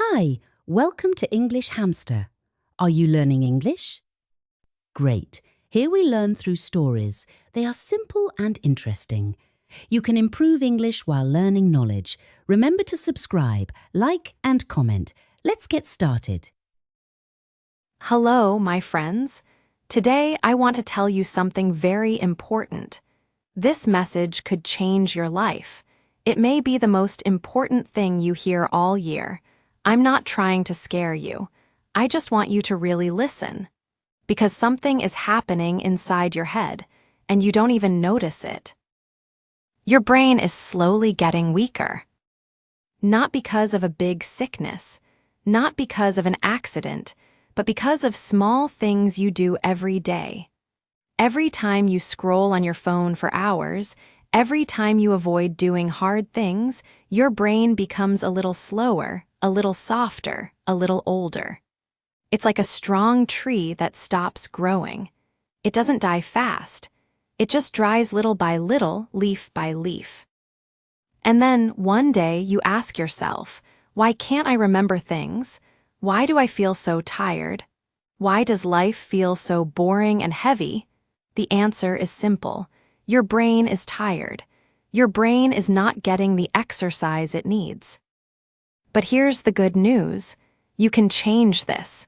Hi, welcome to English Hamster. Are you learning English? Great. Here we learn through stories. They are simple and interesting. You can improve English while learning knowledge. Remember to subscribe, like and comment. Let's get started. Hello, my friends. Today I want to tell you something very important. This message could change your life. It may be the most important thing you hear all year. I'm not trying to scare you. I just want you to really listen. Because something is happening inside your head, and you don't even notice it. Your brain is slowly getting weaker. Not because of a big sickness, not because of an accident, but because of small things you do every day. Every time you scroll on your phone for hours, every time you avoid doing hard things, your brain becomes a little slower, a little softer, a little older. It's like a strong tree that stops growing. It doesn't die fast. It just dries little by little, leaf by leaf. And then one day you ask yourself, why can't I remember things? Why do I feel so tired? Why does life feel so boring and heavy? The answer is simple. Your brain is tired. Your brain is not getting the exercise it needs. But here's the good news. You can change this.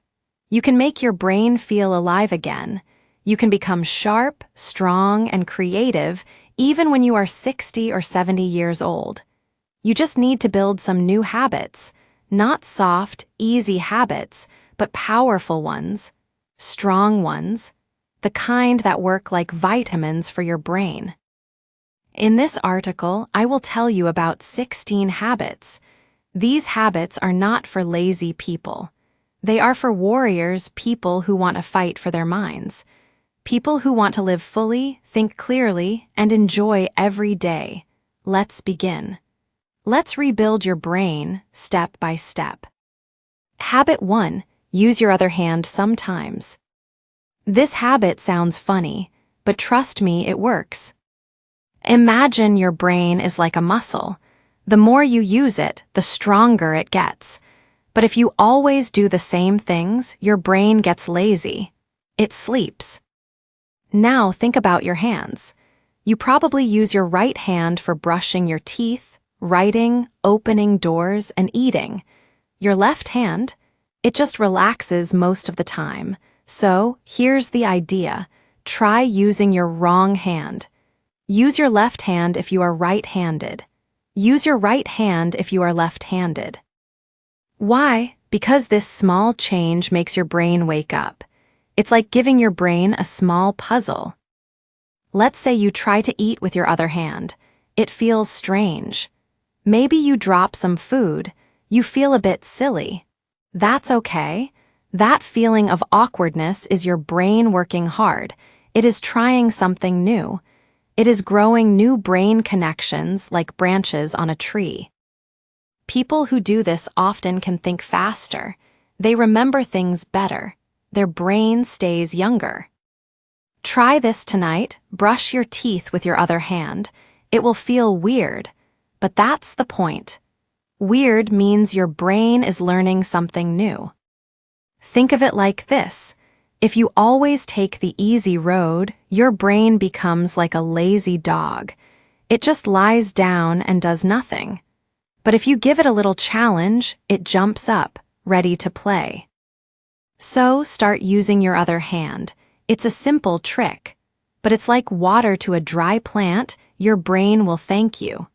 You can make your brain feel alive again. You can become sharp, strong, and creative even when you are 60 or 70 years old. You just need to build some new habits. Not soft, easy habits, but powerful ones, strong ones, the kind that work like vitamins for your brain. In this article, I will tell you about 16 habits. These habits are not for lazy people. They are for warriors, people who want to fight for their minds, people who want to live fully, think clearly, and enjoy every day. Let's begin. Let's rebuild your brain step by step. Habit 1. Use your other hand sometimes. This habit sounds funny, but trust me, it works. Imagine your brain is like a muscle. The more you use it, the stronger it gets. But if you always do the same things, your brain gets lazy. It sleeps. Now think about your hands. You probably use your right hand for brushing your teeth, writing, opening doors, and eating. Your left hand, it just relaxes most of the time. So, here's the idea. Try using your wrong hand. Use your left hand if you are right-handed. Use your right hand if you are left-handed. Why? Because this small change makes your brain wake up. It's like giving your brain a small puzzle. Let's say you try to eat with your other hand. It feels strange. Maybe you drop some food. You feel a bit silly. That's okay. That feeling of awkwardness is your brain working hard. It is trying something new. It is growing new brain connections like branches on a tree. People who do this often can think faster. They remember things better. Their brain stays younger. Try this tonight. Brush your teeth with your other hand. It will feel weird, but that's the point. Weird means your brain is learning something new. Think of it like this. If you always take the easy road, your brain becomes like a lazy dog. It just lies down and does nothing. But if you give it a little challenge, it jumps up, ready to play. So start using your other hand. It's a simple trick, but it's like water to a dry plant. Your brain will thank you.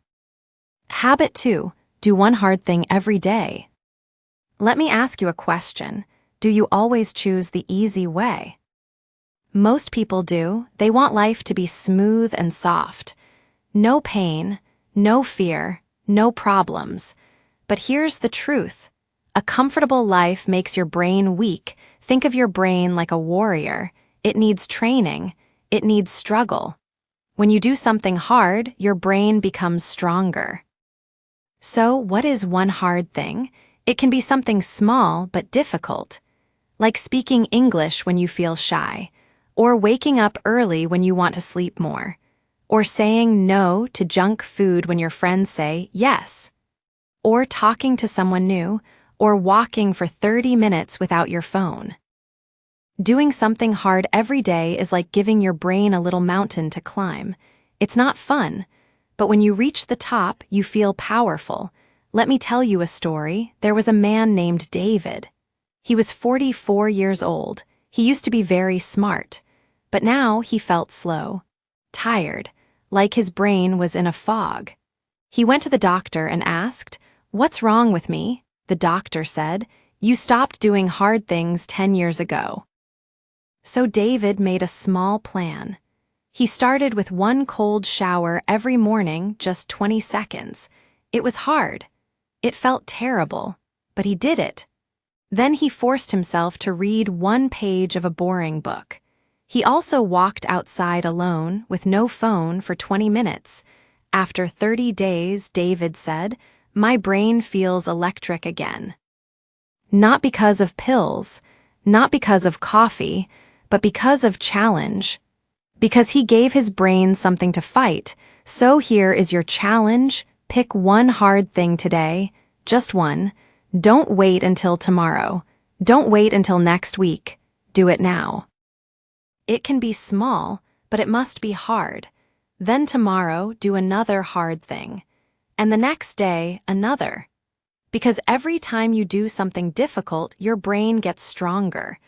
Habit 2. Do one hard thing every day. Let me ask you a question. Do you always choose the easy way? Most people do. They want life to be smooth and soft. No pain, no fear, no problems. But here's the truth. A comfortable life makes your brain weak. Think of your brain like a warrior. It needs training. It needs struggle. When you do something hard, your brain becomes stronger. So, what is one hard thing? It can be something small but difficult, like speaking English when you feel shy, or waking up early when you want to sleep more, or saying no to junk food when your friends say yes, or talking to someone new, or walking for 30 minutes without your phone. Doing something hard every day is like giving your brain a little mountain to climb. It's not fun, but when you reach the top, you feel powerful. Let me tell you a story. There was a man named David. He was 44 years old. He used to be very smart, but now he felt slow, tired, like his brain was in a fog. He went to the doctor and asked, "What's wrong with me?" The doctor said, "You stopped doing hard things 10 years ago." So David made a small plan. He started with one cold shower every morning, just 20 seconds. It was hard. It felt terrible, but he did it. Then he forced himself to read one page of a boring book. He also walked outside alone with no phone for 20 minutes. After 30 days, David said, "My brain feels electric again." Not because of pills, not because of coffee, but because of challenge. Because he gave his brain something to fight. So here is your challenge. Pick one hard thing today, just one. Don't wait until tomorrow. Don't wait until next week. Do it now. It can be small, but it must be hard. Then tomorrow, do another hard thing. And the next day, another. Because every time you do something difficult, your brain gets stronger.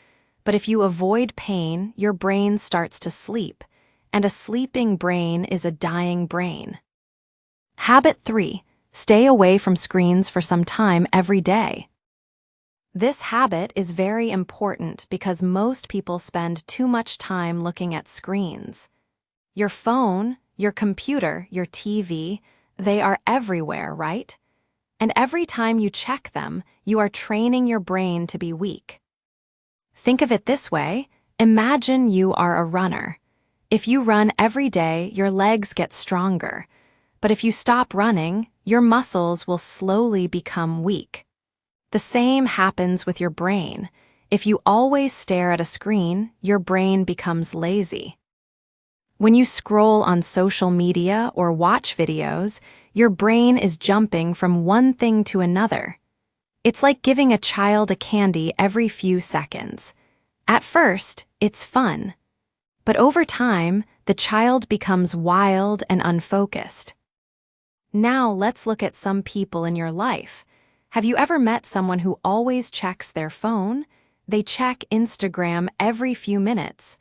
But if you avoid pain, your brain starts to sleep. And a sleeping brain is a dying brain. Habit 3. Stay away from screens for some time every day. This habit is very important because most people spend too much time looking at screens. Your phone, your computer, your TV, they are everywhere, right? And every time you check them, you are training your brain to be weak. Think of it this way. Imagine you are a runner. If you run every day, your legs get stronger. But if you stop running, your muscles will slowly become weak. The same happens with your brain. If you always stare at a screen, your brain becomes lazy. When you scroll on social media or watch videos, your brain is jumping from one thing to another. It's like giving a child a candy every few seconds. At first, it's fun. But over time, the child becomes wild and unfocused. Now let's look at some people in your life. Have you ever met someone who always checks their phone? They check Instagram every few minutes.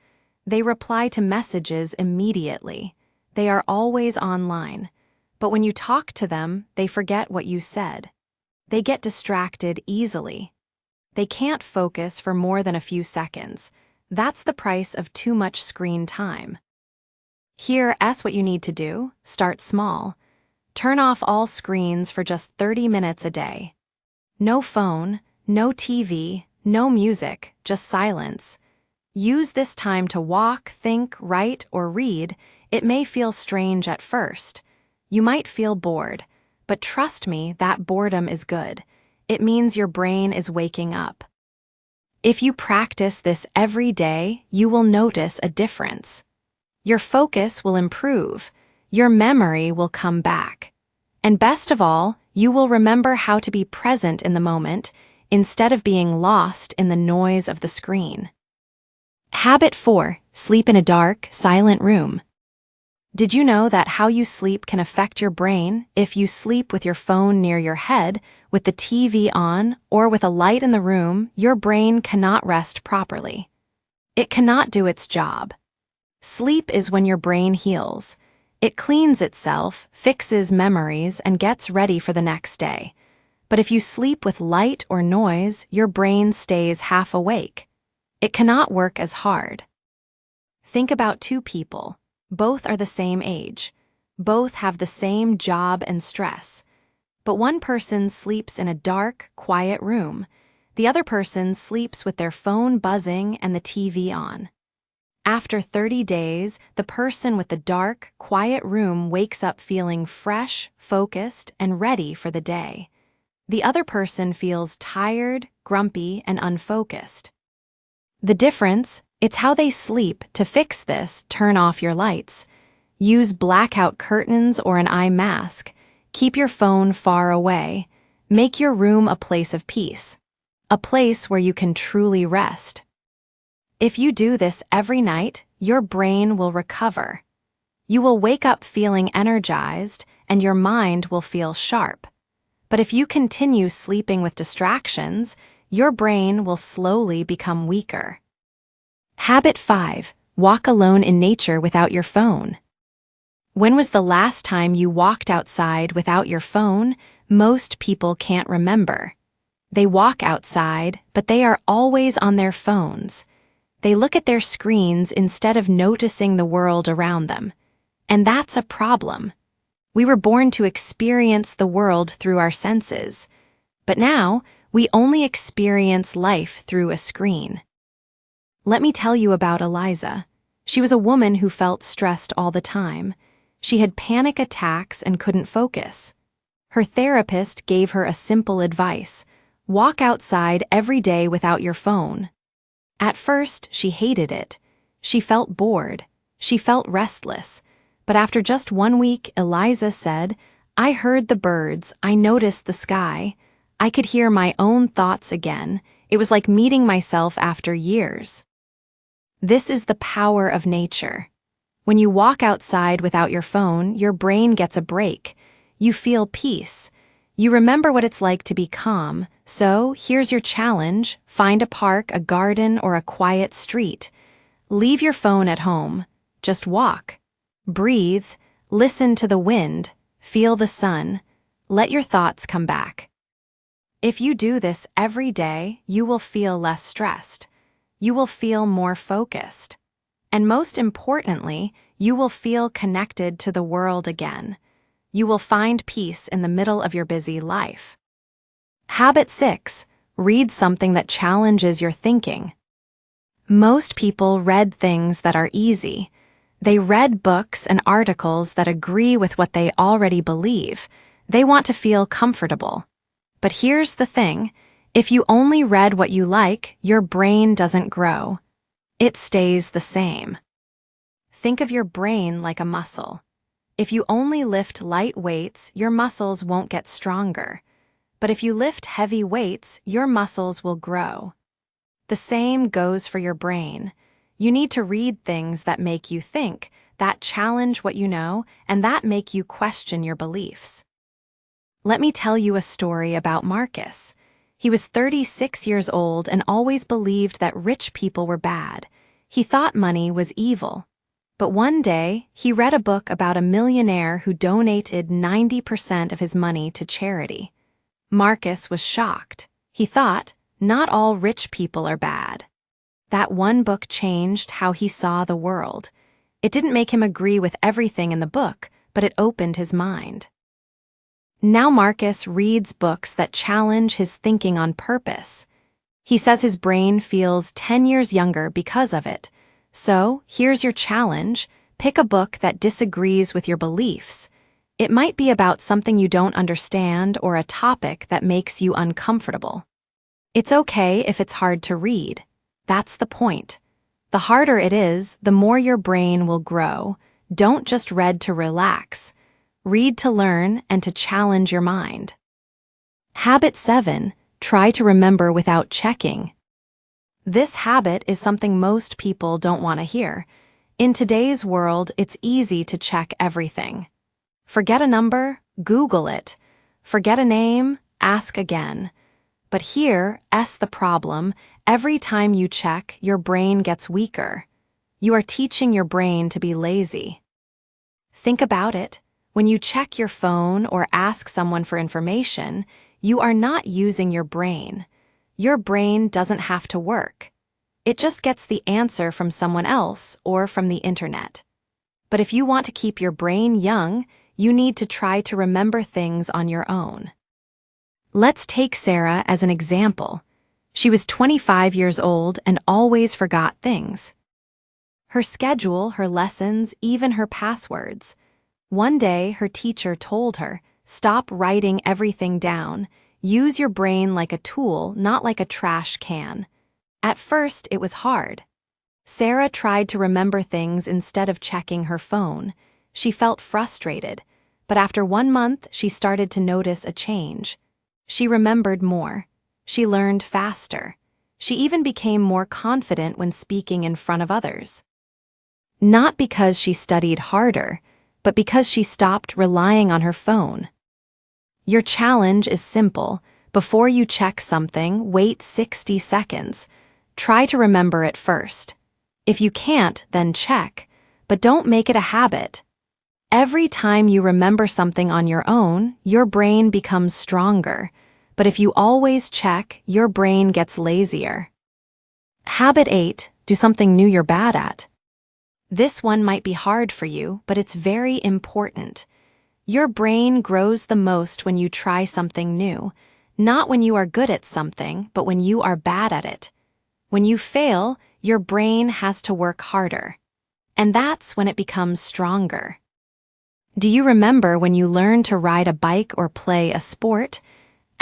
They reply to messages immediately. They are always online. But when you talk to them, they forget what you said. They get distracted easily. They can't focus for more than a few seconds. That's the price of too much screen time. Here's what you need to do. Start small. Turn off all screens for just 30 minutes a day. No phone, no TV, no music, just silence. Use this time to walk, think, write, or read. It may feel strange at first. You might feel bored, but trust me, that boredom is good. It means your brain is waking up. If you practice this every day, you will notice a difference. Your focus will improve. Your memory will come back. And best of all, you will remember how to be present in the moment instead of being lost in the noise of the screen. Habit 4. Sleep in a dark, silent room. Did you know that how you sleep can affect your brain? If you sleep with your phone near your head, with the TV on, or with a light in the room, your brain cannot rest properly. It cannot do its job. Sleep is when your brain heals. It cleans itself, fixes memories, and gets ready for the next day. But if you sleep with light or noise, your brain stays half awake. It cannot work as hard. Think about two people. Both are the same age. Both have the same job and stress. But one person sleeps in a dark, quiet room. The other person sleeps with their phone buzzing and the TV on. After 30 days, the person with the dark, quiet room wakes up feeling fresh, focused, and ready for the day. The other person feels tired, grumpy, and unfocused. The difference? It's how they sleep. To fix this, turn off your lights. Use blackout curtains or an eye mask. Keep your phone far away. Make your room a place of peace, a place where you can truly rest. If you do this every night, your brain will recover. You will wake up feeling energized, and your mind will feel sharp. But if you continue sleeping with distractions, your brain will slowly become weaker. Habit 5. Walk alone in nature without your phone. When was the last time you walked outside without your phone? Most people can't remember. They walk outside, but they are always on their phones. They look at their screens instead of noticing the world around them. And that's a problem. We were born to experience the world through our senses. But now, we only experience life through a screen. Let me tell you about Eliza. She was a woman who felt stressed all the time. She had panic attacks and couldn't focus. Her therapist gave her a simple advice: walk outside every day without your phone. At first, she hated it. She felt bored. She felt restless. But after just 1 week, Eliza said, "I heard the birds. I noticed the sky. I could hear my own thoughts again. It was like meeting myself after years." This is the power of nature. When you walk outside without your phone, your brain gets a break. You feel peace. You remember what it's like to be calm. So, here's your challenge: find a park, a garden, or a quiet street. Leave your phone at home. Just walk. Breathe. Listen to the wind. Feel the sun. Let your thoughts come back. If you do this every day, you will feel less stressed. You will feel more focused. And most importantly, you will feel connected to the world again. You will find peace in the middle of your busy life. Habit 6. Read something that challenges your thinking. Most people read things that are easy. They read books and articles that agree with what they already believe. They want to feel comfortable. But here's the thing: if you only read what you like, your brain doesn't grow. It stays the same. Think of your brain like a muscle. If you only lift light weights, your muscles won't get stronger. But if you lift heavy weights, your muscles will grow. The same goes for your brain. You need to read things that make you think, that challenge what you know, and that make you question your beliefs. Let me tell you a story about Marcus. He was 36 years old and always believed that rich people were bad. He thought money was evil. But one day, he read a book about a millionaire who donated 90% of his money to charity. Marcus was shocked. He thought, not all rich people are bad. That one book changed how he saw the world. It didn't make him agree with everything in the book, but it opened his mind. Now Marcus reads books that challenge his thinking on purpose. He says his brain feels 10 years younger because of it. So, here's your challenge: pick a book that disagrees with your beliefs. It might be about something you don't understand or a topic that makes you uncomfortable. It's okay if it's hard to read. That's the point. The harder it is, the more your brain will grow. Don't just read to relax. Read to learn and to challenge your mind. Habit 7. Try to remember without checking. This habit is something most people don't want to hear. In today's world, it's easy to check everything. Forget a number? Google it. Forget a name? Ask again. But here's the problem: every time you check, your brain gets weaker. You are teaching your brain to be lazy. Think about it. When you check your phone or ask someone for information, you are not using your brain. Your brain doesn't have to work. It just gets the answer from someone else or from the internet. But if you want to keep your brain young, you need to try to remember things on your own. Let's take Sarah as an example. She was 25 years old and always forgot things. Her schedule, her lessons, even her passwords. One day, her teacher told her, "Stop writing everything down. Use your brain like a tool, not like a trash can." At first, it was hard. Sarah tried to remember things instead of checking her phone. She felt frustrated, but after 1 month, she started to notice a change. She remembered more. She learned faster. She even became more confident when speaking in front of others. Not because she studied harder, but because she stopped relying on her phone. Your challenge is simple. Before you check something, wait 60 seconds. Try to remember it first. If you can't, then check, but don't make it a habit. Every time you remember something on your own, your brain becomes stronger. But if you always check, your brain gets lazier. Habit 8, do something new you're bad at. This one might be hard for you, but it's very important. Your brain grows the most when you try something new, not when you are good at something, but when you are bad at it. When you fail, your brain has to work harder. And that's when it becomes stronger. Do you remember when you learned to ride a bike or play a sport?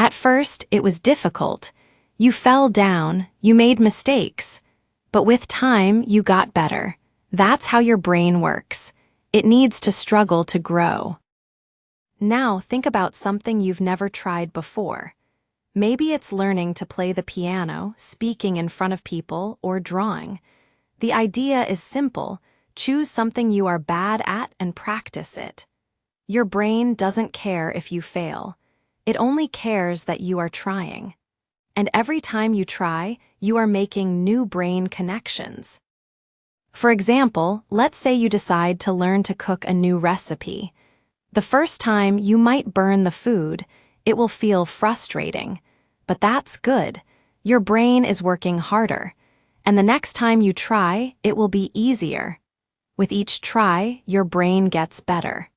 At first, it was difficult. You fell down, you made mistakes. But with time, you got better. That's how your brain works. It needs to struggle to grow. Now think about something you've never tried before. Maybe it's learning to play the piano, speaking in front of people, or drawing. The idea is simple. Choose something you are bad at and practice it. Your brain doesn't care if you fail. It only cares that you are trying. And every time you try, you are making new brain connections. For example, let's say you decide to learn to cook a new recipe. The first time you might burn the food, it will feel frustrating. But that's good. Your brain is working harder. And the next time you try, it will be easier. With each try, your brain gets better.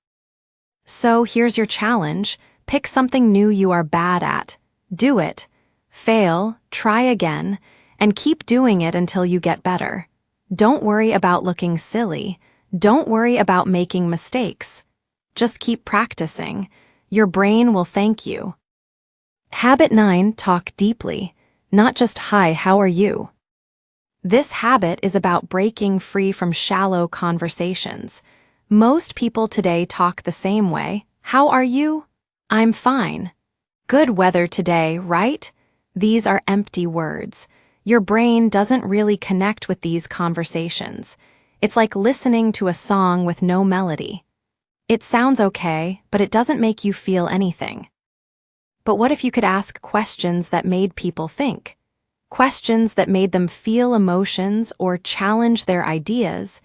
So here's your challenge. Pick something new you are bad at. Do it. Fail, try again, and keep doing it until you get better. Don't worry about looking silly. Don't worry about making mistakes. Just keep practicing. Your brain will thank you. Habit 9, talk deeply. Not just, hi, how are you? This habit is about breaking free from shallow conversations. Most people today talk the same way. How are you? I'm fine. Good weather today, right? These are empty words. Your brain doesn't really connect with these conversations. It's like listening to a song with no melody. It sounds okay, but it doesn't make you feel anything. But what if you could ask questions that made people think? Questions that made them feel emotions or challenge their ideas?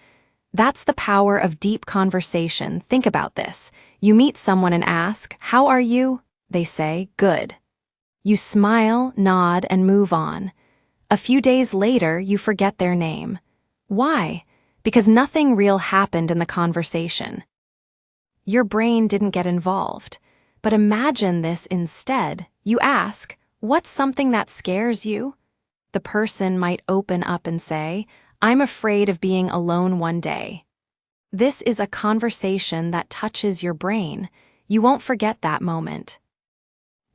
That's the power of deep conversation. Think about this. You meet someone and ask, how are you? They say, good. You smile, nod, and move on. A few days later, you forget their name. Why? Because nothing real happened in the conversation. Your brain didn't get involved. But imagine this instead. You ask, what's something that scares you? The person might open up and say, I'm afraid of being alone one day. This is a conversation that touches your brain. You won't forget that moment.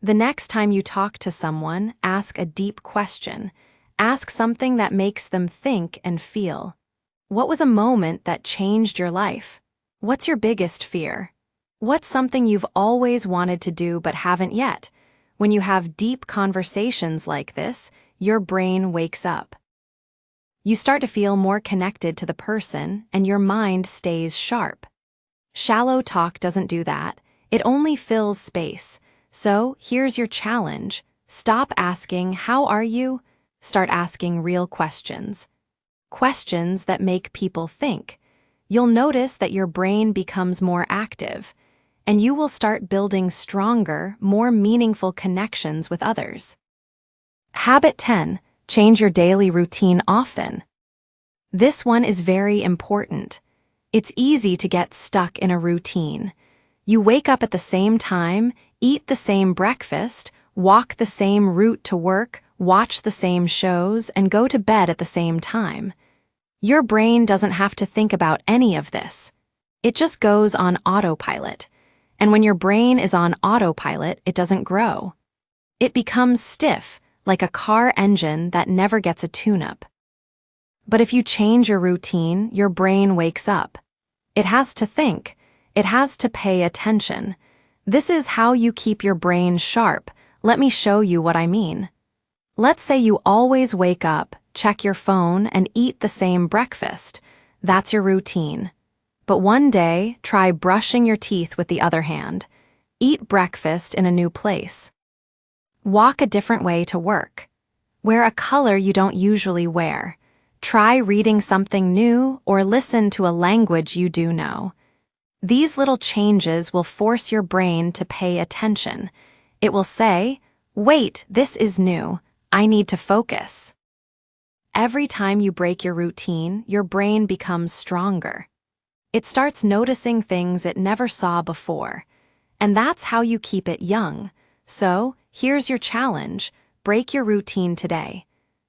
The next time you talk to someone, ask a deep question. Ask something that makes them think and feel. What was a moment that changed your life? What's your biggest fear? What's something you've always wanted to do but haven't yet? When you have deep conversations like this, your brain wakes up. You start to feel more connected to the person, and your mind stays sharp. Shallow talk doesn't do that. It only fills space. So, here's your challenge. Stop asking, how are you? Start asking real questions. Questions that make people think. You'll notice that your brain becomes more active, and you will start building stronger, more meaningful connections with others. Habit 10. Change your daily routine often. This one is very important. It's easy to get stuck in a routine. You wake up at the same time, eat the same breakfast, walk the same route to work, watch the same shows, and go to bed at the same time. Your brain doesn't have to think about any of this. It just goes on autopilot. And when your brain is on autopilot, it doesn't grow. It becomes stiff, like a car engine that never gets a tune-up. But if you change your routine, your brain wakes up. It has to think. It has to pay attention. This is how you keep your brain sharp, Let me show you what I mean. Let's say you always wake up, check your phone, and eat the same breakfast. That's your routine. But one day, try brushing your teeth with the other hand. Eat breakfast in a new place. Walk a different way to work. Wear a color you don't usually wear. Try reading something new or listen to a language you do know. These little changes will force your brain to pay attention. It will say, "Wait, this is new. I need to focus." Every time you break your routine, your brain becomes stronger. It starts noticing things it never saw before. And that's how you keep it young. So, here's your challenge. Break your routine today.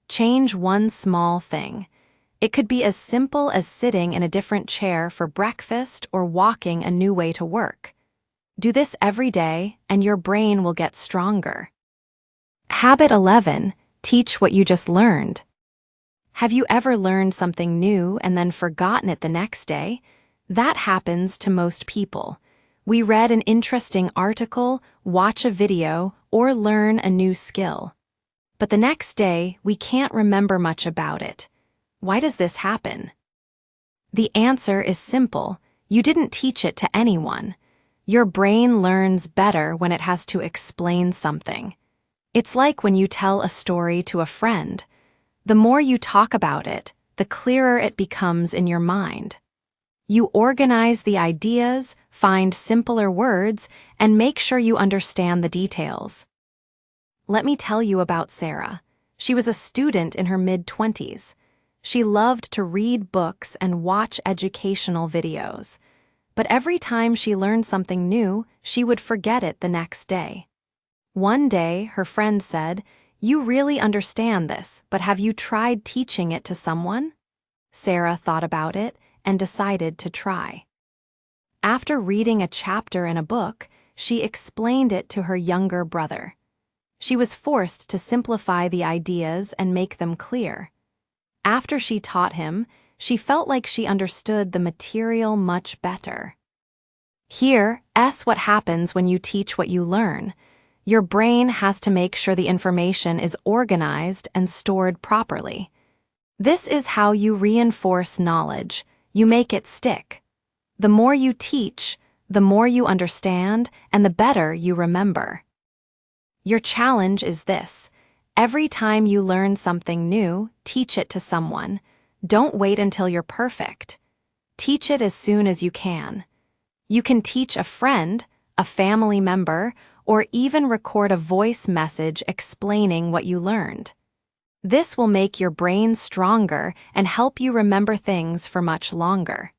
Change one small thing. It could be as simple as sitting in a different chair for breakfast or walking a new way to work. Do this every day, and your brain will get stronger. Habit 11. Teach what you just learned. Have you ever learned something new and then forgotten it the next day? That happens to most people. We read an interesting article, watch a video, or learn a new skill. But the next day, we can't remember much about it. Why does this happen? The answer is simple. You didn't teach it to anyone. Your brain learns better when it has to explain something. It's like when you tell a story to a friend. The more you talk about it, the clearer it becomes in your mind. You organize the ideas, find simpler words, and make sure you understand the details. Let me tell you about Sarah. She was a student in her mid-20s. She loved to read books and watch educational videos. But every time she learned something new, she would forget it the next day. One day, her friend said, "You really understand this, but have you tried teaching it to someone?" Sarah thought about it and decided to try. After reading a chapter in a book, she explained it to her younger brother. She was forced to simplify the ideas and make them clear. After she taught him, she felt like she understood the material much better. Here's what happens when you teach what you learn. Your brain has to make sure the information is organized and stored properly. This is how you reinforce knowledge. You make it stick. The more you teach, the more you understand, and the better you remember. Your challenge is this. Every time you learn something new, teach it to someone. Don't wait until you're perfect. Teach it as soon as you can. You can teach a friend, a family member, or even record a voice message explaining what you learned. This will make your brain stronger and help you remember things for much longer.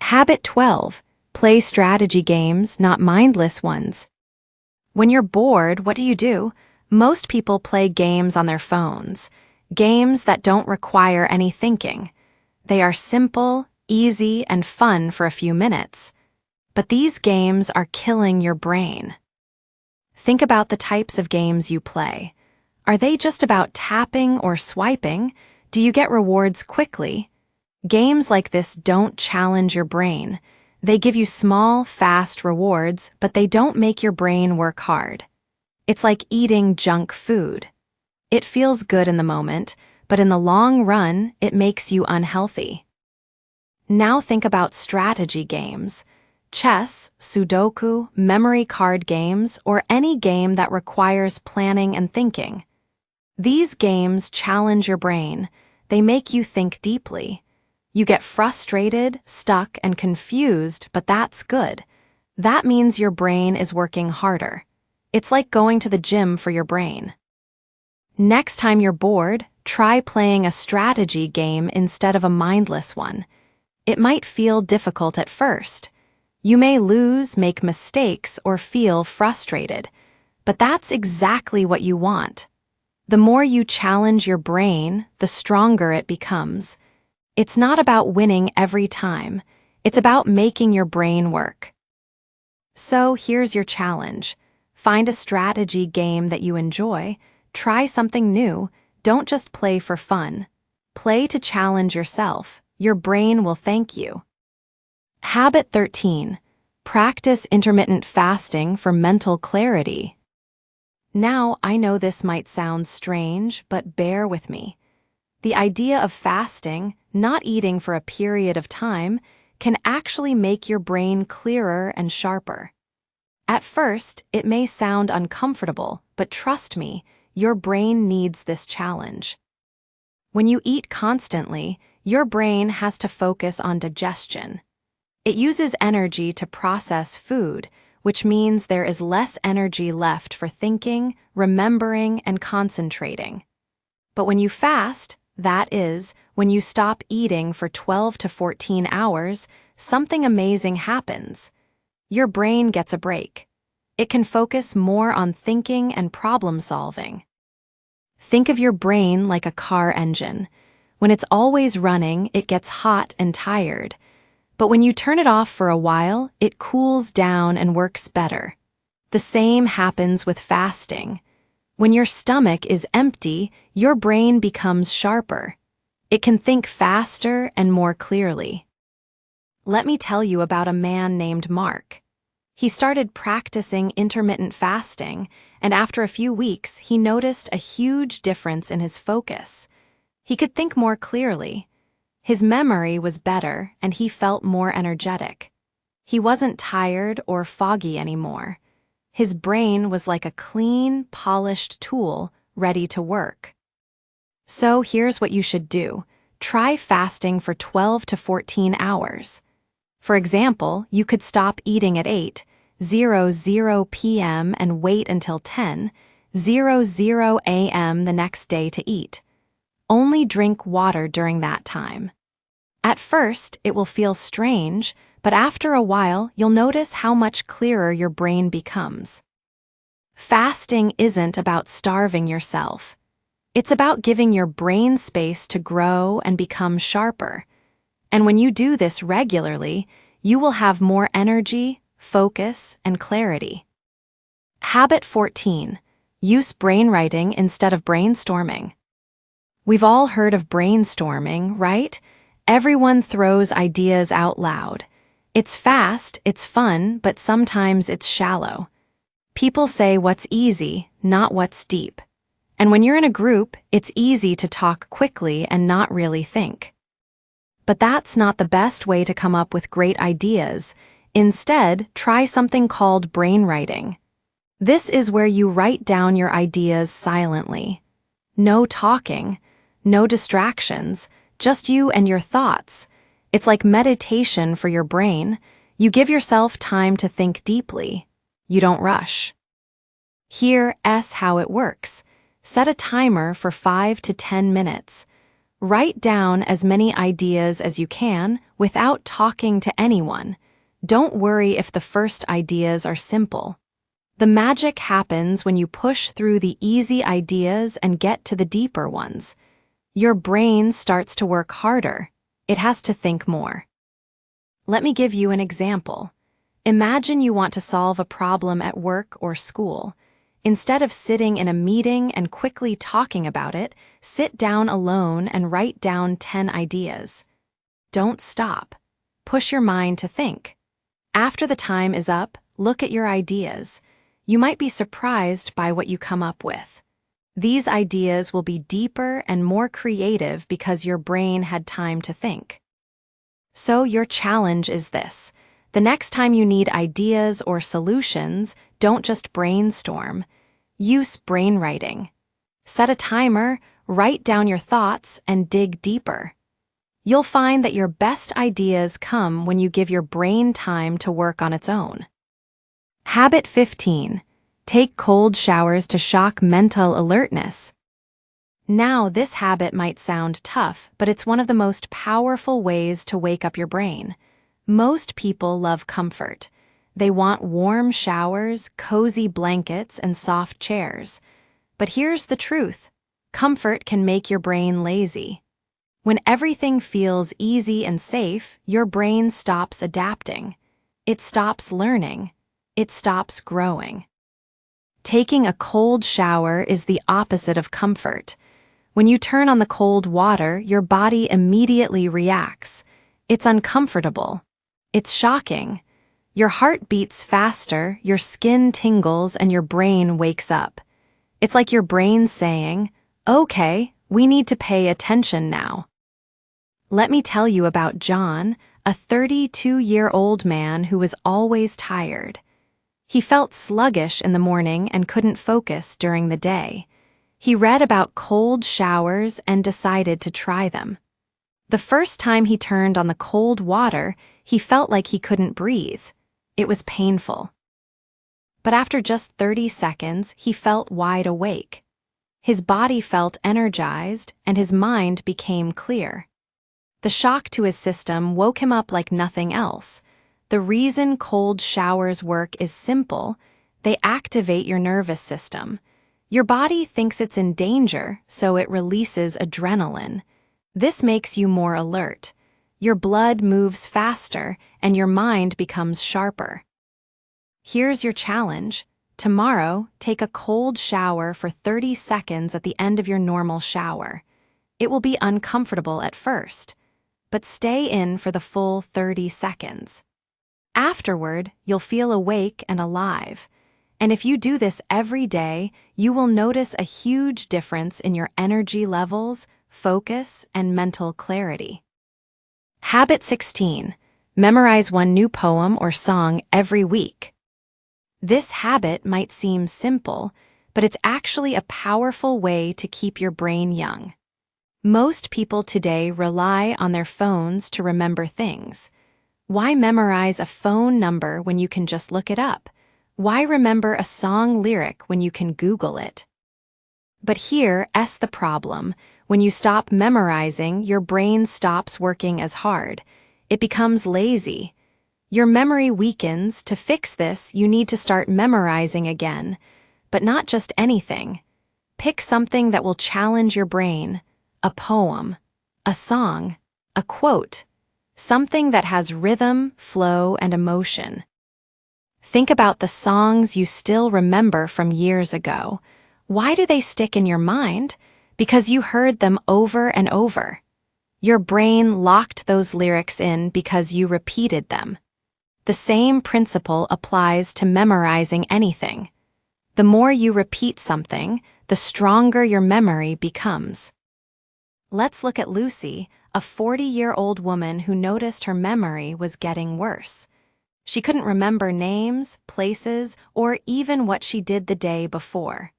Habit 12. Play strategy games, not mindless ones. When you're bored, what do? Most people play games on their phones, games that don't require any thinking. They are simple, easy, and fun for a few minutes. But these games are killing your brain. Think about the types of games you play. Are they just about tapping or swiping? Do you get rewards quickly? Games like this don't challenge your brain. They give you small, fast rewards, but they don't make your brain work hard. It's like eating junk food. It feels good in the moment, but in the long run, it makes you unhealthy. Now think about strategy games. Chess, Sudoku, memory card games, or any game that requires planning and thinking. These games challenge your brain. They make you think deeply. You get frustrated, stuck, and confused, but that's good. That means your brain is working harder. It's like going to the gym for your brain. Next time you're bored, try playing a strategy game instead of a mindless one. It might feel difficult at first. You may lose, make mistakes, or feel frustrated. But that's exactly what you want. The more you challenge your brain, the stronger it becomes. It's not about winning every time. It's about making your brain work. So here's your challenge. Find a strategy game that you enjoy. Try something new. Don't just play for fun. Play to challenge yourself. Your brain will thank you. Habit 13. Practice intermittent fasting for mental clarity. Now, I know this might sound strange, but bear with me. The idea of fasting, not eating for a period of time, can actually make your brain clearer and sharper. At first, it may sound uncomfortable, but trust me, your brain needs this challenge. When you eat constantly, your brain has to focus on digestion. It uses energy to process food, which means there is less energy left for thinking, remembering, and concentrating. But when you fast, that is, when you stop eating for 12 to 14 hours, something amazing happens. Your brain gets a break. It can focus more on thinking and problem solving. Think of your brain like a car engine. When it's always running, it gets hot and tired. But when you turn it off for a while, it cools down and works better. The same happens with fasting. When your stomach is empty, your brain becomes sharper. It can think faster and more clearly. Let me tell you about a man named Mark. He started practicing intermittent fasting, and after a few weeks, he noticed a huge difference in his focus. He could think more clearly. His memory was better, and he felt more energetic. He wasn't tired or foggy anymore. His brain was like a clean, polished tool ready to work. So here's what you should do. Try fasting for 12 to 14 hours. For example, you could stop eating at 8:00 p.m. and wait until 10:00 a.m. the next day to eat. Only drink water during that time. At first, it will feel strange, but after a while, you'll notice how much clearer your brain becomes. Fasting isn't about starving yourself. It's about giving your brain space to grow and become sharper. And when you do this regularly, you will have more energy, focus, and clarity. Habit 14. Use brainwriting instead of brainstorming. We've all heard of brainstorming, right? Everyone throws ideas out loud. It's fast, it's fun, but sometimes it's shallow. People say what's easy, not what's deep. And when you're in a group, it's easy to talk quickly and not really think. But that's not the best way to come up with great ideas. Instead, try something called brainwriting. This is where you write down your ideas silently. No talking, no distractions, just you and your thoughts. It's like meditation for your brain. You give yourself time to think deeply. You don't rush. Here's how it works. Set a timer for 5 to 10 minutes. Write down as many ideas as you can without talking to anyone. Don't worry if the first ideas are simple. The magic happens when you push through the easy ideas and get to the deeper ones. Your brain starts to work harder. It has to think more. Let me give you an example. Imagine you want to solve a problem at work or school. Instead of sitting in a meeting and quickly talking about it, sit down alone and write down 10 ideas. Don't stop. Push your mind to think. After the time is up, look at your ideas. You might be surprised by what you come up with. These ideas will be deeper and more creative because your brain had time to think. So your challenge is this. The next time you need ideas or solutions, don't just brainstorm. Use brainwriting. Set a timer, write down your thoughts, and dig deeper. You'll find that your best ideas come when you give your brain time to work on its own. Habit 15. Take cold showers to shock mental alertness. Now, this habit might sound tough, but it's one of the most powerful ways to wake up your brain. Most people love comfort. They want warm showers, cozy blankets, and soft chairs. But here's the truth. Comfort can make your brain lazy. When everything feels easy and safe, your brain stops adapting. It stops learning. It stops growing. Taking a cold shower is the opposite of comfort. When you turn on the cold water, your body immediately reacts. It's uncomfortable. It's shocking. Your heart beats faster, your skin tingles, and your brain wakes up. It's like your brain's saying, "Okay, we need to pay attention now." Let me tell you about John, a 32-year-old man who was always tired. He felt sluggish in the morning and couldn't focus during the day. He read about cold showers and decided to try them. The first time he turned on the cold water, he felt like he couldn't breathe. It was painful. But after just 30 seconds, he felt wide awake. His body felt energized and his mind became clear. The shock to his system woke him up like nothing else. The reason cold showers work is simple. They activate your nervous system. Your body thinks it's in danger, so it releases adrenaline. This makes you more alert. Your blood moves faster and your mind becomes sharper. Here's your challenge. Tomorrow, take a cold shower for 30 seconds at the end of your normal shower. It will be uncomfortable at first, but stay in for the full 30 seconds. Afterward, you'll feel awake and alive. And if you do this every day, you will notice a huge difference in your energy levels, focus, and mental clarity. Habit 16. Memorize one new poem or song every week. This habit might seem simple, but it's actually a powerful way to keep your brain young. Most people today rely on their phones to remember things. Why memorize a phone number when you can just look it up? Why remember a song lyric when you can Google it? But here's the problem. When you stop memorizing, your brain stops working as hard. It becomes lazy. Your memory weakens. To fix this, you need to start memorizing again. But not just anything. Pick something that will challenge your brain. A poem, a song, a quote. Something that has rhythm, flow, and emotion. Think about the songs you still remember from years ago. Why do they stick in your mind? Because you heard them over and over. Your brain locked those lyrics in because you repeated them. The same principle applies to memorizing anything. The more you repeat something, the stronger your memory becomes. Let's look at Lucy, a 40-year-old woman who noticed her memory was getting worse. She couldn't remember names, places, or even what she did the day before.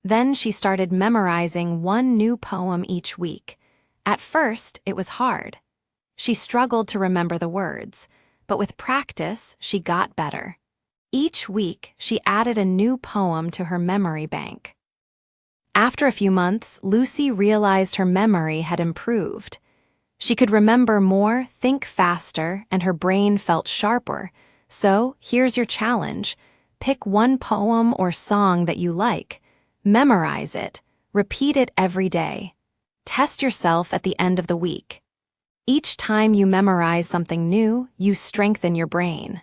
Then she started memorizing one new poem each week. At first, it was hard. She struggled to remember the words, but with practice, she got better. Each week, she added a new poem to her memory bank. After a few months, Lucy realized her memory had improved. She could remember more, think faster, and her brain felt sharper. So, here's your challenge. Pick one poem or song that you like. Memorize it. Repeat it every day. Test yourself at the end of the week. Each time you memorize something new, you strengthen your brain.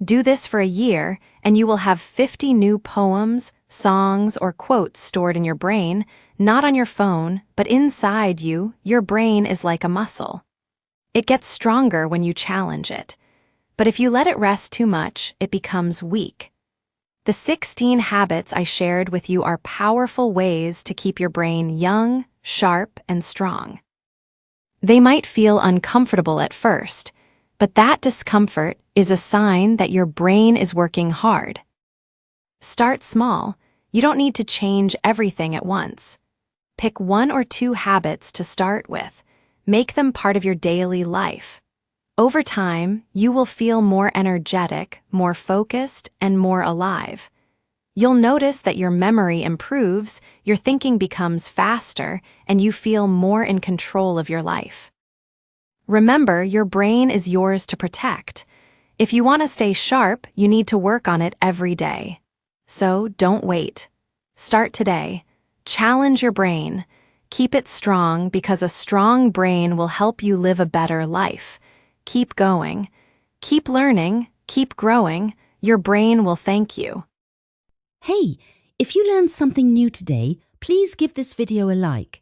Do this for a year, and you will have 50 new poems, songs, or quotes stored in your brain, not on your phone, but inside you. Your brain is like a muscle. It gets stronger when you challenge it. But if you let it rest too much, it becomes weak. The 16 habits I shared with you are powerful ways to keep your brain young, sharp, and strong. They might feel uncomfortable at first, but that discomfort is a sign that your brain is working hard. Start small. You don't need to change everything at once. Pick 1 or 2 habits to start with. Make them part of your daily life. Over time, you will feel more energetic, more focused, and more alive. You'll notice that your memory improves, your thinking becomes faster, and you feel more in control of your life. Remember, your brain is yours to protect. If you want to stay sharp, you need to work on it every day. So don't wait. Start today. Challenge your brain. Keep it strong because a strong brain will help you live a better life. Keep going. Keep learning. Keep growing. Your brain will thank you. Hey, if you learned something new today, please give this video a like.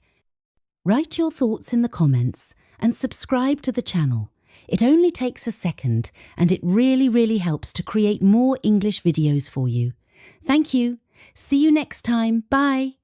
Write your thoughts in the comments and subscribe to the channel. It only takes a second and it really helps to create more English videos for you. Thank you. See you next time. Bye.